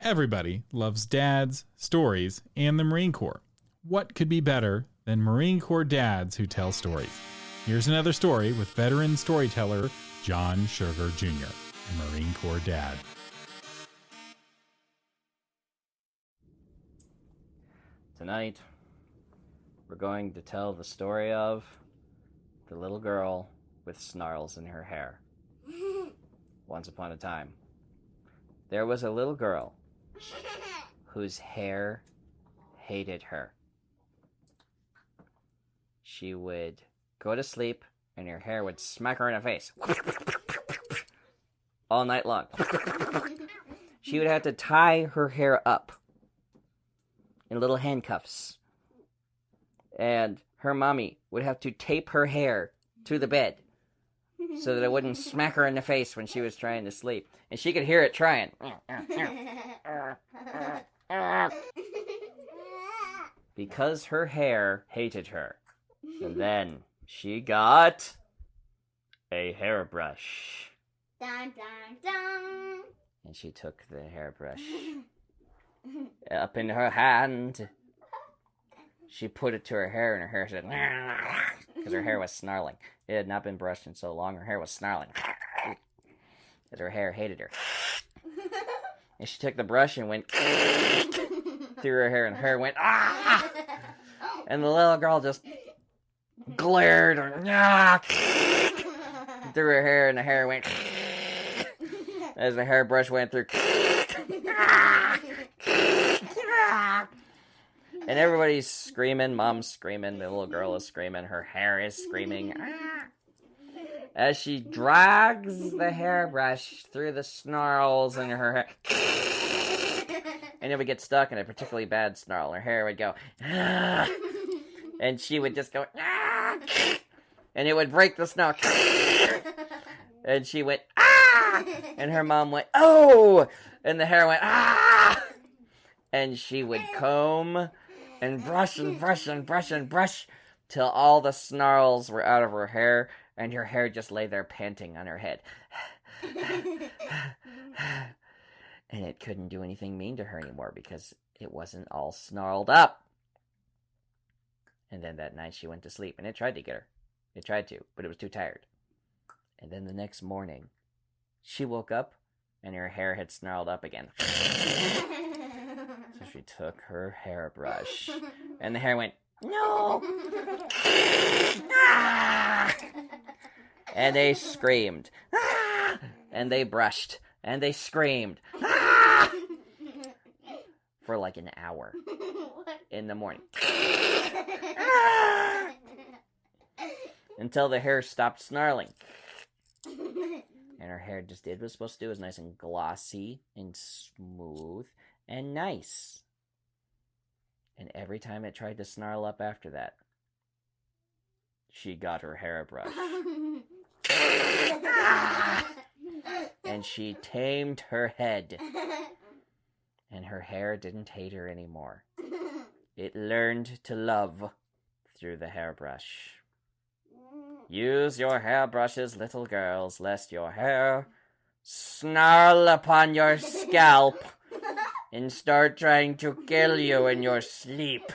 Everybody loves dads, stories, and the Marine Corps. What could be better than Marine Corps dads who tell stories? Here's another story with veteran storyteller John Sugar Jr., a Marine Corps dad. Tonight, we're going to tell the story of the little girl with snarls in her hair. Once upon a time, there was a little girl whose hair hated her. She would go to sleep and her hair would smack her in the face all night long. She would have to tie her hair up in little handcuffs. And her mommy would have to tape her hair to the bed so that it wouldn't smack her in the face when she was trying to sleep. And she could hear it trying. Because her hair hated her. And then she got a hairbrush. Dun, dun, dun. And she took the hairbrush up in her hand. She put it to her hair, and her hair said, because her hair was snarling. It had not been brushed in so long, her hair was snarling. Because her hair hated her. And she took the brush and went through her hair, and her hair went, ah! And the little girl just glared through her hair, and the hair went as the hairbrush went through. And everybody's screaming, mom's screaming, the little girl is screaming, her hair is screaming. As she drags the hairbrush through the snarls in her hair. And it would get stuck in a particularly bad snarl. Her hair would go, and she would just go, and it would break the snarl. And she went, ah! And her mom went, oh! And the hair went, ah! And she would comb and brush and brush and brush and brush till all the snarls were out of her hair, and her hair just lay there panting on her head. And it couldn't do anything mean to her anymore because it wasn't all snarled up. And then that night she went to sleep, and it tried to get her. It tried to, but it was too tired. And then the next morning, she woke up, and her hair had snarled up again. So she took her hairbrush, and the hair went, no! Ah! And they screamed. Ah! And they brushed, and they screamed. Ah! For like an hour in the morning. Ah! Until the hair stopped snarling. And her hair just did what it was supposed to do. It was nice and glossy and smooth and nice. And every time it tried to snarl up after that, she got her hairbrush. And she tamed her head. And her hair didn't hate her anymore. It learned to love through the hairbrush. Use your hairbrushes, little girls, lest your hair snarl upon your scalp and start trying to kill you in your sleep.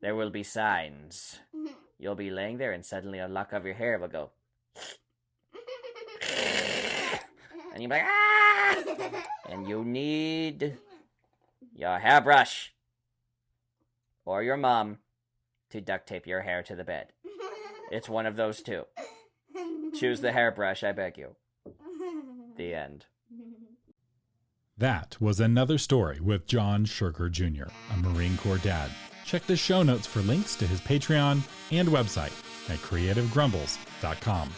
There will be signs. You'll be laying there and suddenly a lock of your hair will go. And you'll be like, ah! And you need your hairbrush or your mom to duct tape your hair to the bed. It's one of those two. Choose the hairbrush, I beg you. The end. That was another story with John Sugar Jr., a Marine Corps dad. Check the show notes for links to his Patreon and website at creativegrumbles.com.